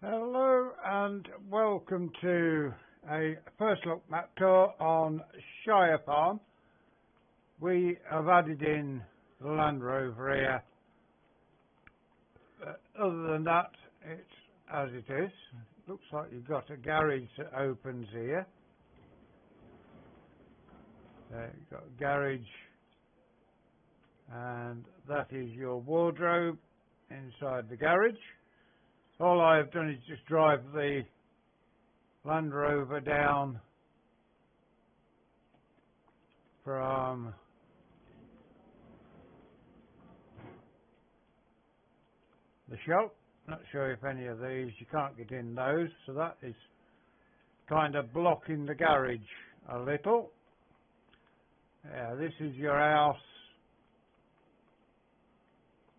Hello and welcome to a first look map tour on Shire Farm. We have added in the Land Rover here, but other than that it's as it is. Looks like you've got a garage that opens here. You've got a garage and that is your wardrobe inside the garage. All I've done is just drive the Land Rover down from the shop. Not sure if any of these, you can't get in those, so that is kind of blocking the garage a little. Yeah, this is your house.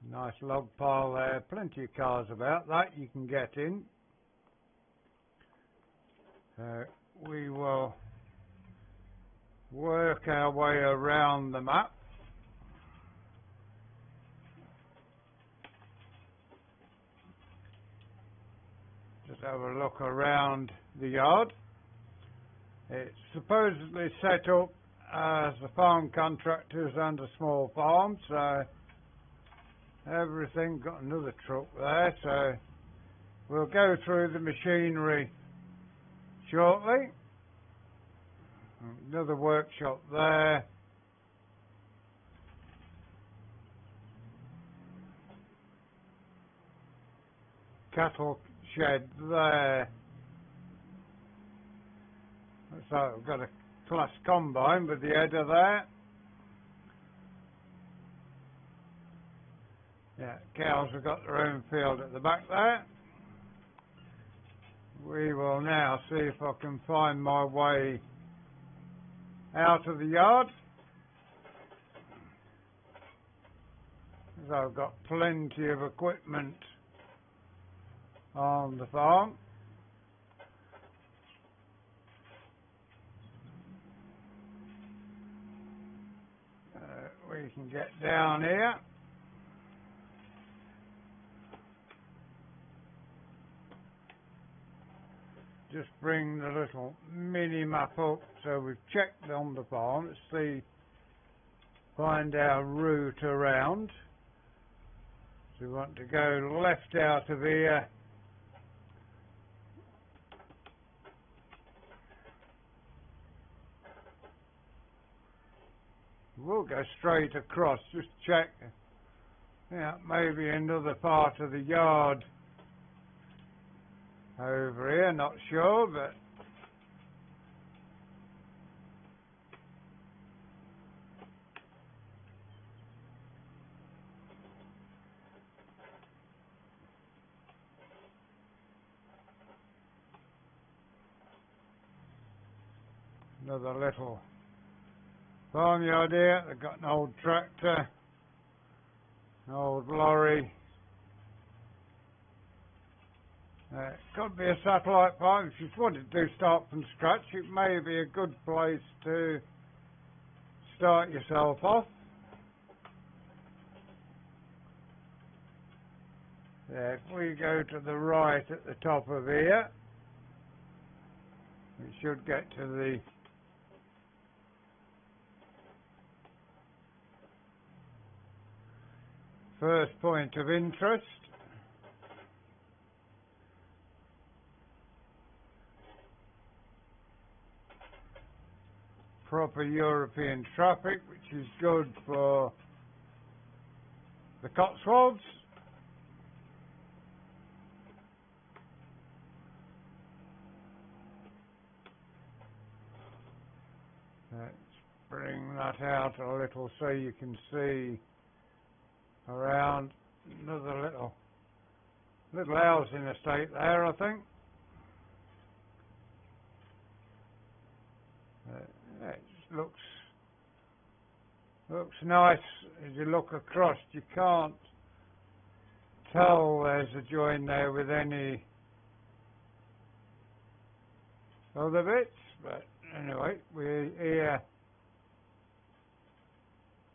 Nice log pile there, plenty of cars about that you can get in. We will work our way around the map. Just have a look around the yard. It's supposedly set up as a farm contractors and a small farm, so everything. Got another truck there, so we'll go through the machinery shortly. Another workshop there. Cattle shed there. So we've got a class combine with the header there. Yeah, cows have got their own field at the back there. We will now see if I can find my way out of the yard. So I've got plenty of equipment on the farm. We can get down here. Just bring the little mini map up, so we've checked on the farm. Let's see, find our route around. So we want to go left out of here. We'll go straight across, just check. Yeah, maybe another part of the yard over here, not sure, but another little farmyard here. They've got an old tractor, an old lorry. It could be a satellite farm. If you wanted to start from scratch, it may be a good place to start yourself off. Yeah, if we go to the right at the top of here, we should get to the first point of interest. Proper European traffic, which is good for the Cotswolds. Let's bring that out a little so you can see around. Another little housing estate there, I think. It looks nice as you look across. You can't tell there's a join there with any other bits, but anyway, we here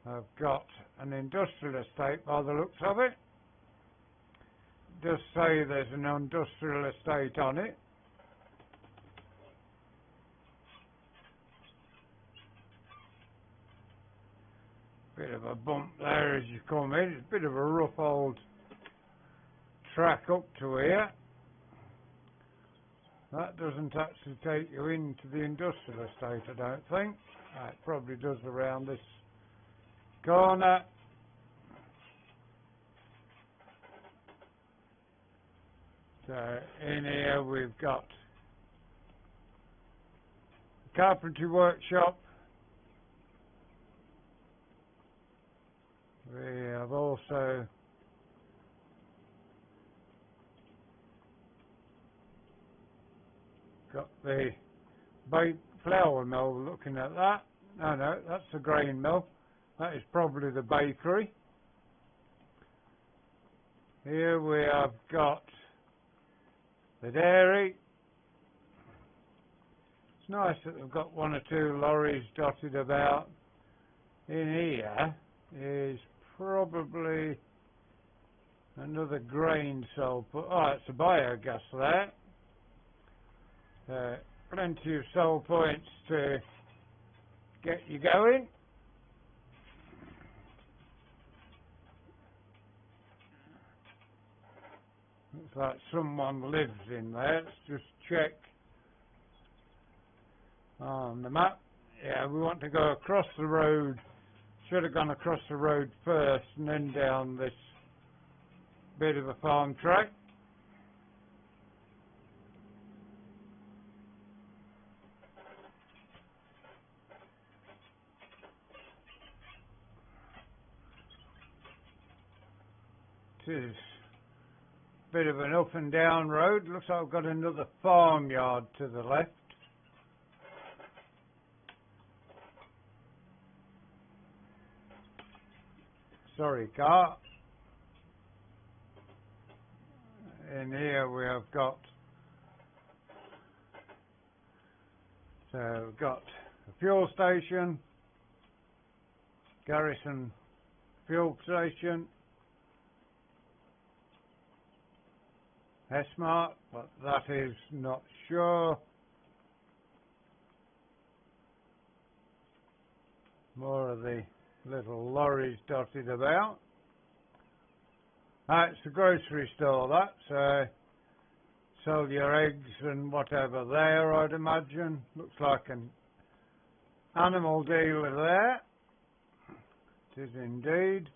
have got an industrial estate by the looks of it. does say there's an industrial estate on it. Bit of a bump there as you come in. It's a bit of a rough old track up to here. That doesn't actually take you into the industrial estate, I don't think. It probably does around this corner. So in here we've got the carpentry workshop. We have also got the flour mill, looking at that. No, that's the grain mill. That is probably the bakery. Here we have got the dairy. It's nice that we've got one or two lorries dotted about. In here is probably another grain sole point. Oh, it's a biogas there. Plenty of sole points to get you going. Looks like someone lives in there. Let's just check on the map. Yeah, we want to go across the road. Should have gone across the road first and then down this bit of a farm track. It is a bit of an up and down road. Looks like I've got another farmyard to the left. Sorry, car. In here we have got, so we've got a fuel station, Garrison fuel station, S-Mart, but that is not sure. More of the little lorries dotted about. It's a grocery store, that, so sell your eggs and whatever there, I'd imagine. Looks like an animal dealer there. It is indeed.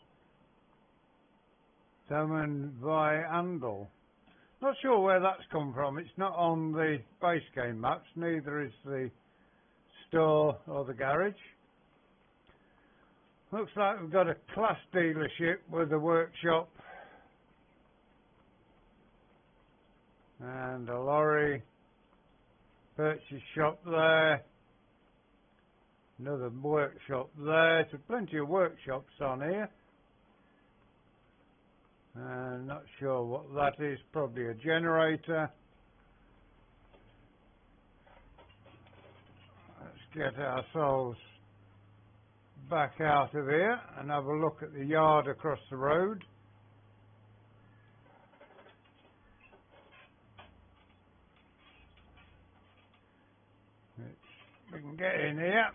Salmon by Andal. Not sure where that's come from. It's not on the base game maps, neither is the store or the garage. Looks like we've got a class dealership with a workshop and a lorry, purchase shop there, another workshop there. So plenty of workshops on here. Not sure what that is, probably a generator. Let's get ourselves back out of here and have a look at the yard across the road. We can get in here.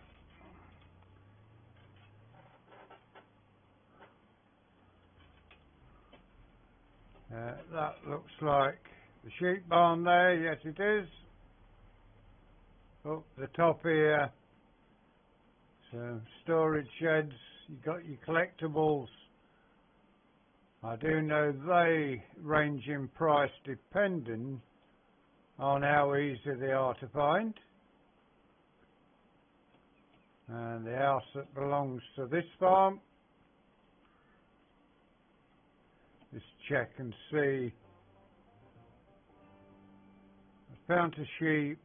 That looks like the sheep barn there, yes it is. Up the top here, some storage sheds, you've got your collectibles. I do know they range in price depending on how easy they are to find. And the house that belongs to this farm. Just check and see. A pound of sheep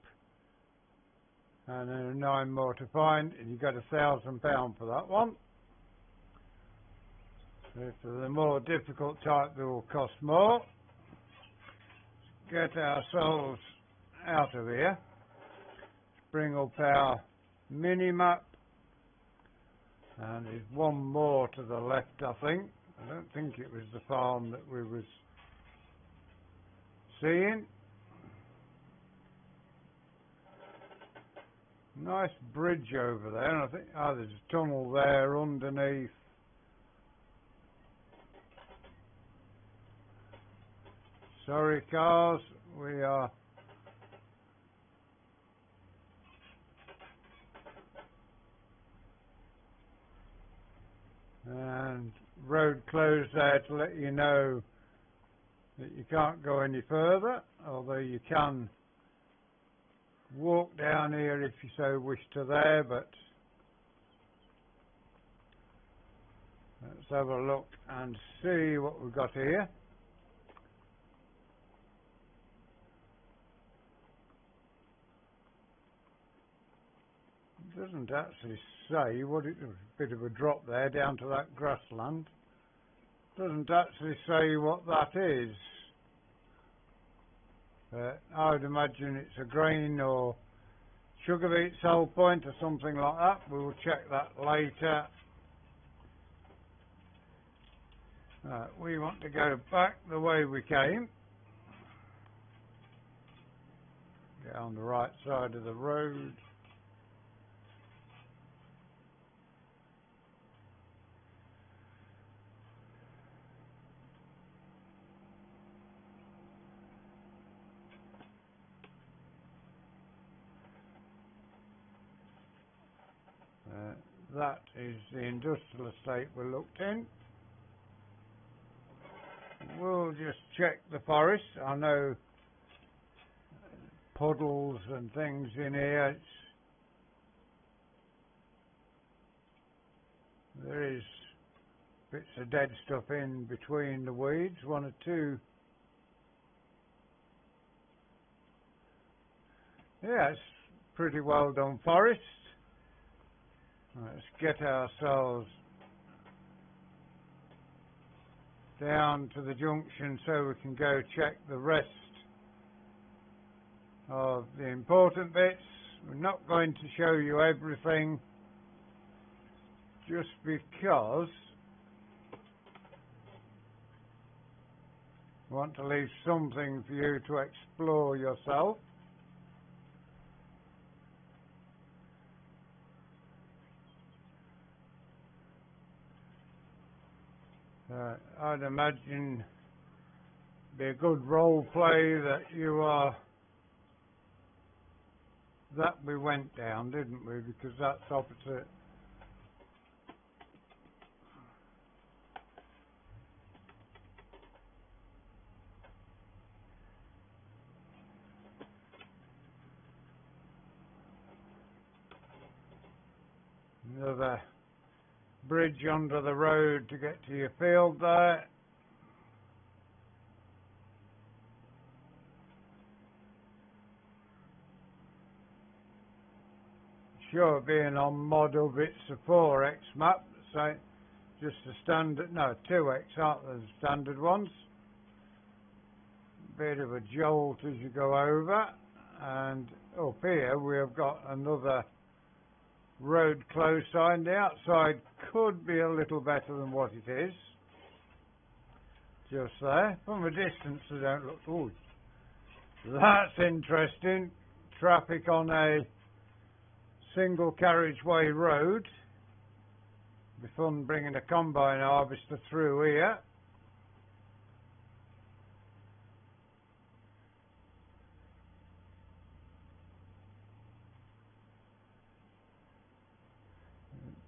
and then 9 more to find, and you got £1,000 for that one. So for the more difficult type, they will cost more. Get ourselves out of here. Bring up our mini map, and there's one more to the left, I think. I don't think it was the farm that we was seeing. Nice bridge over there, and I think, oh, there's a tunnel there underneath. Sorry cars, we are and road closed there to let you know that you can't go any further, although you can walk down here if you so wish to there, but let's have a look and see what we've got here. It doesn't actually say what it was. A bit of a drop there down to that grassland. Doesn't actually say what that is. I would imagine it's a grain or sugar beet sell point or something like that. We will check that later. We want to go back the way we came. Get on the right side of the road. That is the industrial estate we looked in. We'll just check the forest. I know puddles and things in here. There is bits of dead stuff in between the weeds, one or two. Yeah, it's pretty well done forest. Let's get ourselves down to the junction so we can go check the rest of the important bits. We're not going to show you everything just because we want to leave something for you to explore yourself. I'd imagine it'd be a good role play that that we went down, didn't we? Because that's opposite. Another bridge under the road to get to your field there. Sure, being on model, it's a 4x map, so just a standard, no, 2x aren't the standard ones. Bit of a jolt as you go over, and up here we have got another road closed sign. The outside could be a little better than what it is. Just there. From a distance they don't look... Ooh, that's interesting. Traffic on a single carriageway road. Be fun bringing a combine harvester through here.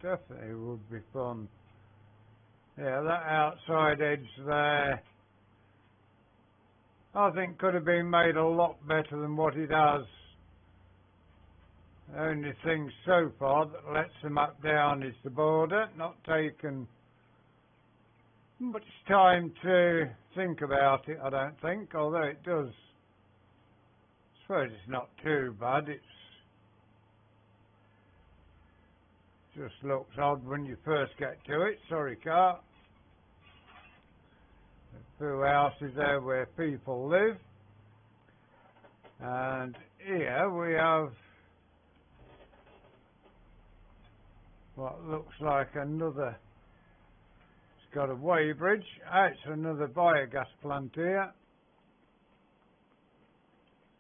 Definitely would be fun. Yeah, that outside edge there, I think could have been made a lot better than what it has. The only thing so far that lets the map down is the border, not taken much time to think about it, I don't think, although it does. I suppose it's not too bad. It's just looks odd when you first get to it. Sorry, car. A few houses there where people live. And here we have what looks like another, it's got a weighbridge. It's another biogas plant here.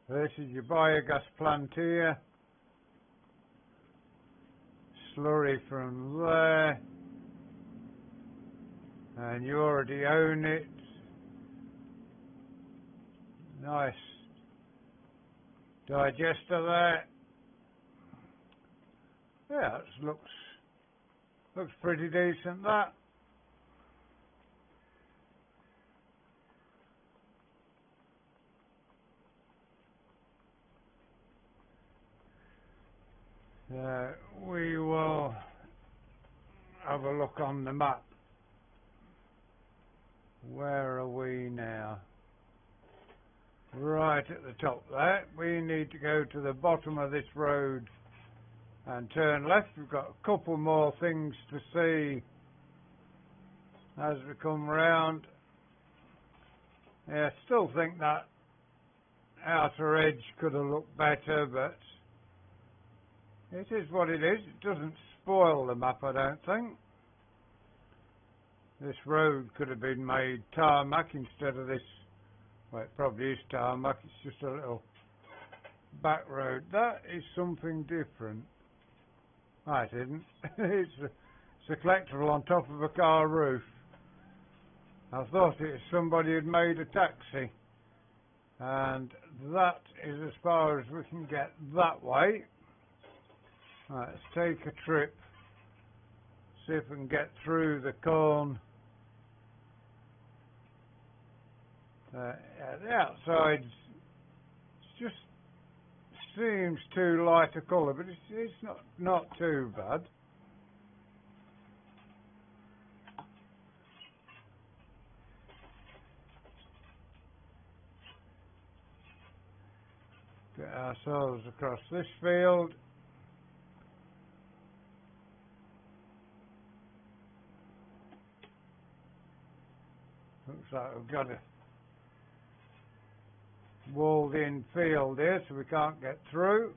This is your biogas plant here. Slurry from there. And you already own it. Nice digester there. Yeah, it looks pretty decent, that. We will have a look on the map. Where are we now? Right at the top there. We need to go to the bottom of this road and turn left. We've got a couple more things to see as we come round. Yeah, I still think that outer edge could have looked better, but it is what it is. It doesn't spoil the map, I don't think. This road could have been made tarmac instead of this. Well, it probably is tarmac. It's just a little back road. That is something different. I didn't. It's a collectible on top of a car roof. I thought it was somebody who'd made a taxi. And that is as far as we can get that way. Right, let's take a trip. See if we can get through the corn. The outside just seems too light a colour, but it's not too bad. Get ourselves across this field. Looks like we've got a walled in field here, so we can't get through.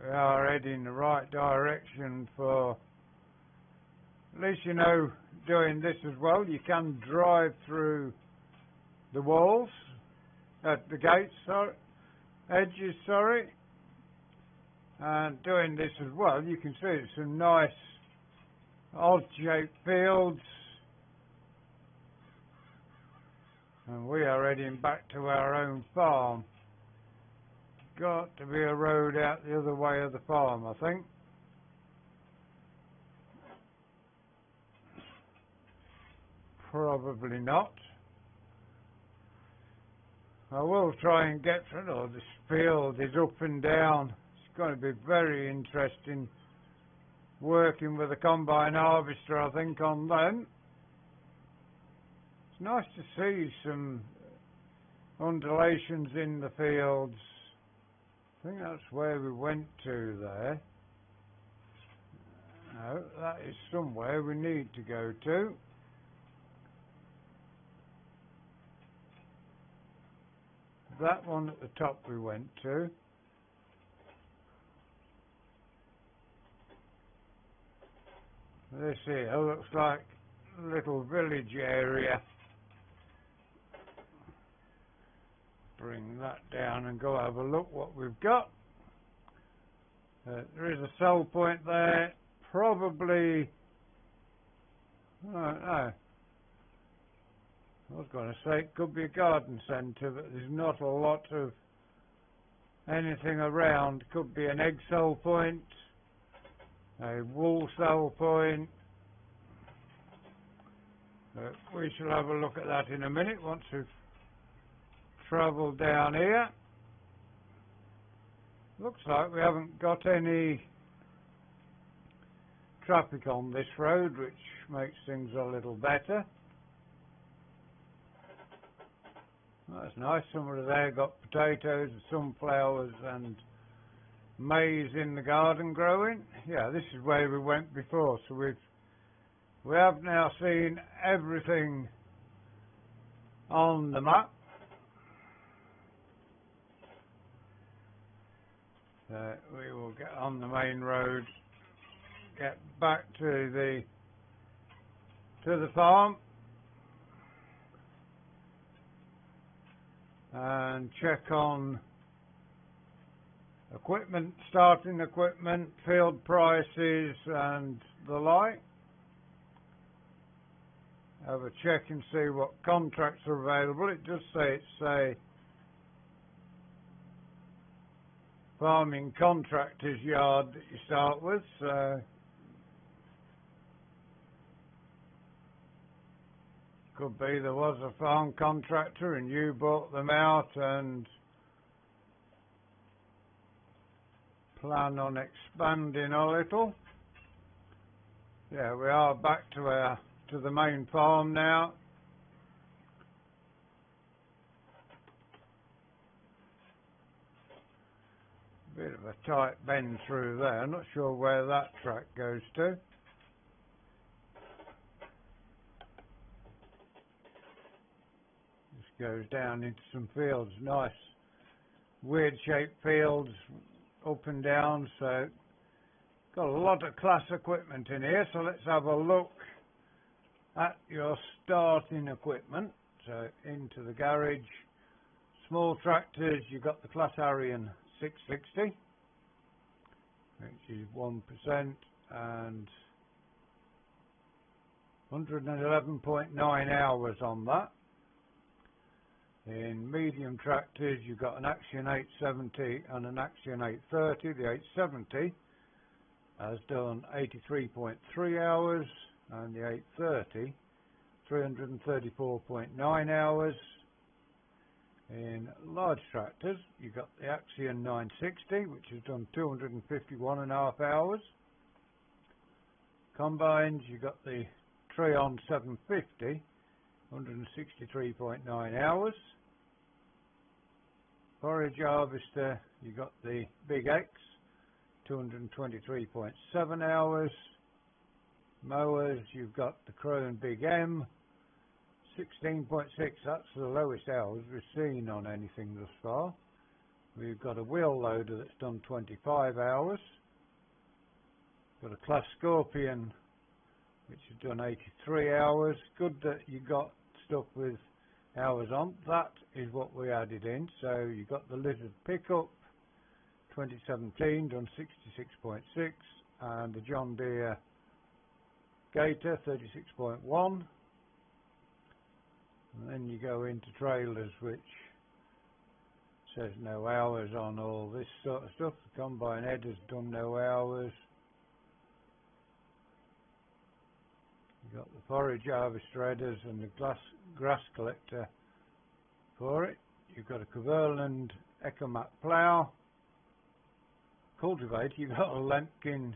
We are heading the right direction for, at least you know, doing this as well. You can drive through the walls, the gates, edges, and doing this as well. You can see some nice odd-shaped fields. And we are heading back to our own farm. Got to be a road out the other way of the farm, I think. Probably not. I will try and get through. Oh, this field is up and down. It's going to be very interesting working with a combine harvester, I think, on them. It's nice to see some undulations in the fields. I think that's where we went to there. No, that is somewhere we need to go to. That one at the top we went to. This here looks like a little village area. Bring that down and go have a look what we've got. There is a sell point there. Probably, I don't know. I was going to say it could be a garden centre, but there's not a lot of anything around. Could be an egg sell point, a wool sell point. We shall have a look at that in a minute once we've travelled down here. Looks like we haven't got any traffic on this road, which makes things a little better. That's nice. Somebody there got potatoes, sunflowers and maize in the garden growing. Yeah, this is where we went before, so we have now seen everything on the map. We will get on the main road, get back to the farm. and check on equipment, starting equipment, field prices and the like. Have a check and see what contracts are available. It does say it's a farming contractor's yard that you start with, so could be there was a farm contractor and you bought them out and plan on expanding a little. Yeah, we are back to the main farm now. Bit of a tight bend through there, not sure where that track goes to. Just goes down into some fields, nice weird shaped fields up and down, so got a lot of class equipment in here. So let's have a look at your starting equipment. So into the garage, small tractors, you've got the Class Arian 660, which is 1% and 111.9 hours on that. In medium tractors, you've got an Action 870 and an Action 830. The 870 has done 83.3 hours and the 830 334.9 hours. In large tractors, you've got the Axion 960, which has done 251.5 hours. Combines, you've got the Treon 750, 163.9 hours. Forage harvester, you've got the Big X, 223.7 hours. Mowers, you've got the Krone Big M, 16.6, that's the lowest hours we've seen on anything thus far. We've got a wheel loader that's done 25 hours. Got a Class Scorpion, which has done 83 hours. Good that you got stuff with hours on. That is what we added in. So you got the Lizard Pickup, 2017, done 66.6, and the John Deere Gator, 36.1. And then you go into trailers, which says no hours on all this sort of stuff. The combine header's done no hours. You've got the forage harvester headers and the grass collector for it. You've got a Kverland Ecomat plough. Cultivator, you've got a Lemkin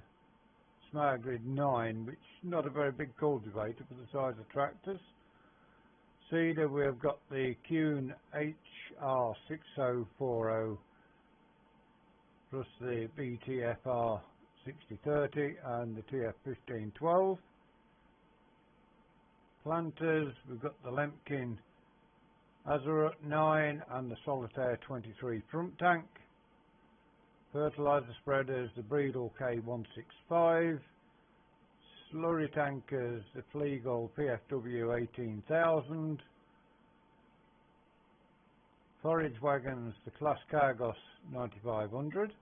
Smart Grid 9, which is not a very big cultivator for the size of tractors. Seeder, we've got the Kuhn HR6040 plus the BTFR 6030 and the TF1512. Planters, we've got the Lemkin Azurut 9 and the Solitaire 23 front tank. Fertiliser spreaders, the Breedle K165. Slurry tankers, the Fleagle PFW 18000. Forage wagons, the Class Cargos 9500.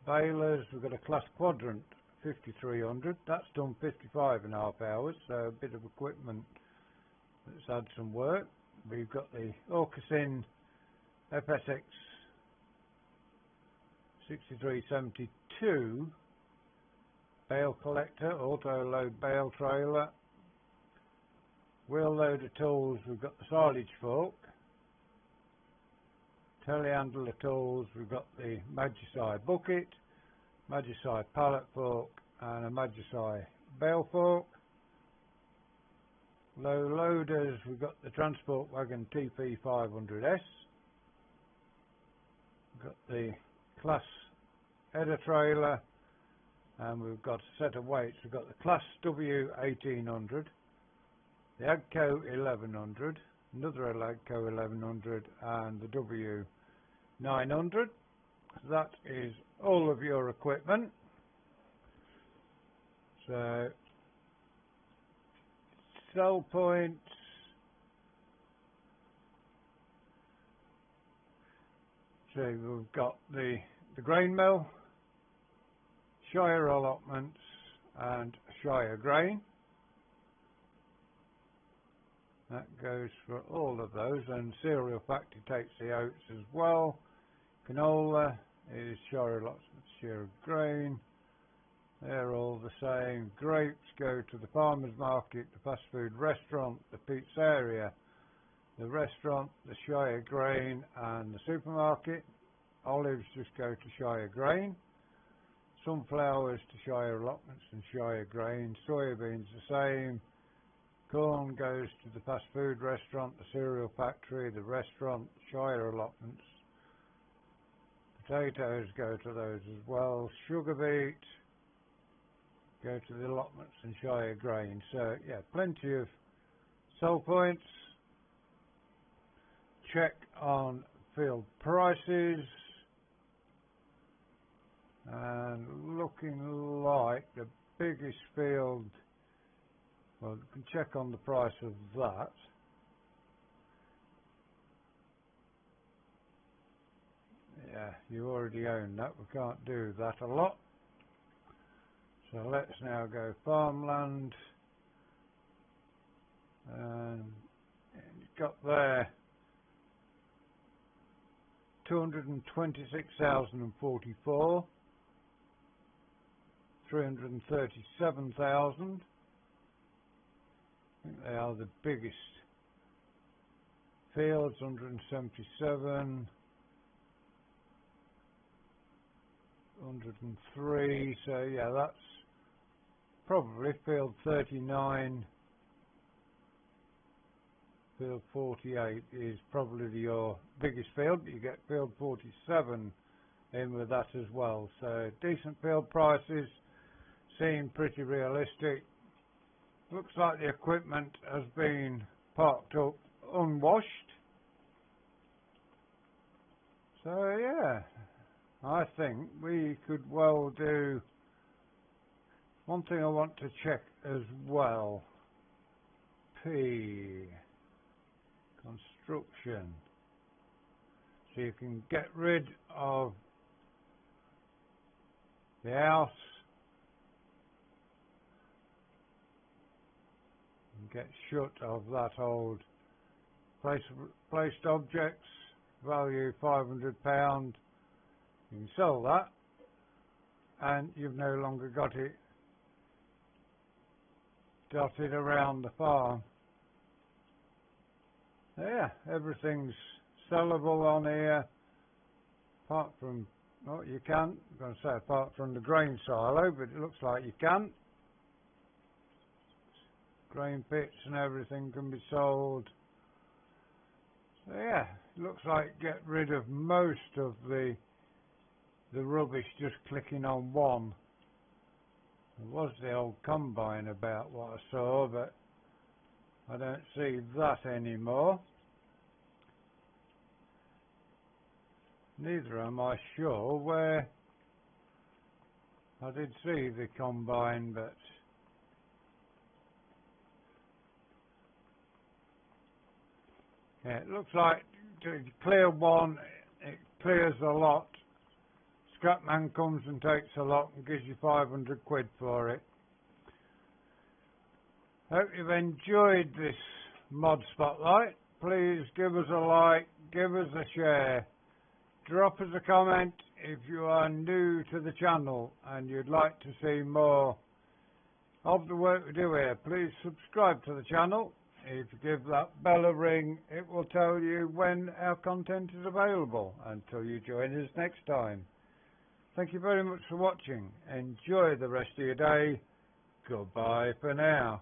Balers, we've got a Class Quadrant 5300. That's done 55.5 hours, so a bit of equipment that's had some work. We've got the Orcasin FSX 6372 bale collector, auto load bale trailer. Wheel loader tools, we've got the silage fork. Telehandler tools, we've got the Magicide bucket, Magicide pallet fork and a Magicide bale fork. Low loaders, we've got the Transport Wagon TP500S. We've got the Class header trailer, and we've got a set of weights. We've got the Class W1800, the Agco 1100, another Agco 1100 and the W900. So that is all of your equipment. So sell points, see we've got the grain mill, shire allotments and shire grain. That goes for all of those, and cereal factory takes the oats as well. Canola is shire allotments, shire grain. They're all the same. Grapes go to the farmer's market, the fast food restaurant, the pizzeria, the restaurant, the shire grain and the supermarket. Olives just go to shire grain. Sunflowers to shire allotments and shire grain. Soybeans the same. Corn goes to the fast food restaurant, the cereal factory, the restaurant, shire allotments. Potatoes go to those as well. Sugar beet go to the allotments and shire grain. So yeah, plenty of sell points. Check on field prices, and looking like the biggest field, well, you can check on the price of that. Yeah, you already own that, we can't do that a lot. So let's now go farmland, and you've got there 226,044, 337,000. I think they are the biggest fields. 177, 103. So yeah, that's probably field 39. Field 48 is probably your biggest field, but you get field 47 in with that as well. So decent field prices, seem pretty realistic. Looks like the equipment has been parked up unwashed. So yeah, I think we could well do. One thing I want to check as well, P. Construction, so you can get rid of the house and get shut of that old placed objects, value £500. You can sell that and you've no longer got it dotted around the farm. Yeah, everything's sellable on here, apart from, well, you can, I'm going to say apart from the grain silo, but it looks like you can. Grain pits and everything can be sold. So yeah, it looks like get rid of most of the rubbish just clicking on one. There was the old combine about what I saw, but I don't see that anymore. Neither am I sure where I did see the combine, but yeah, it looks like to clear one, it clears a lot. Scrapman comes and takes a lot and gives you 500 quid for it. Hope you've enjoyed this mod spotlight. Please give us a like, give us a share, drop us a comment if you are new to the channel and you'd like to see more of the work we do here. Please subscribe to the channel. If you give that bell a ring, it will tell you when our content is available. Until you join us next time. Thank you very much for watching. Enjoy the rest of your day. Goodbye for now.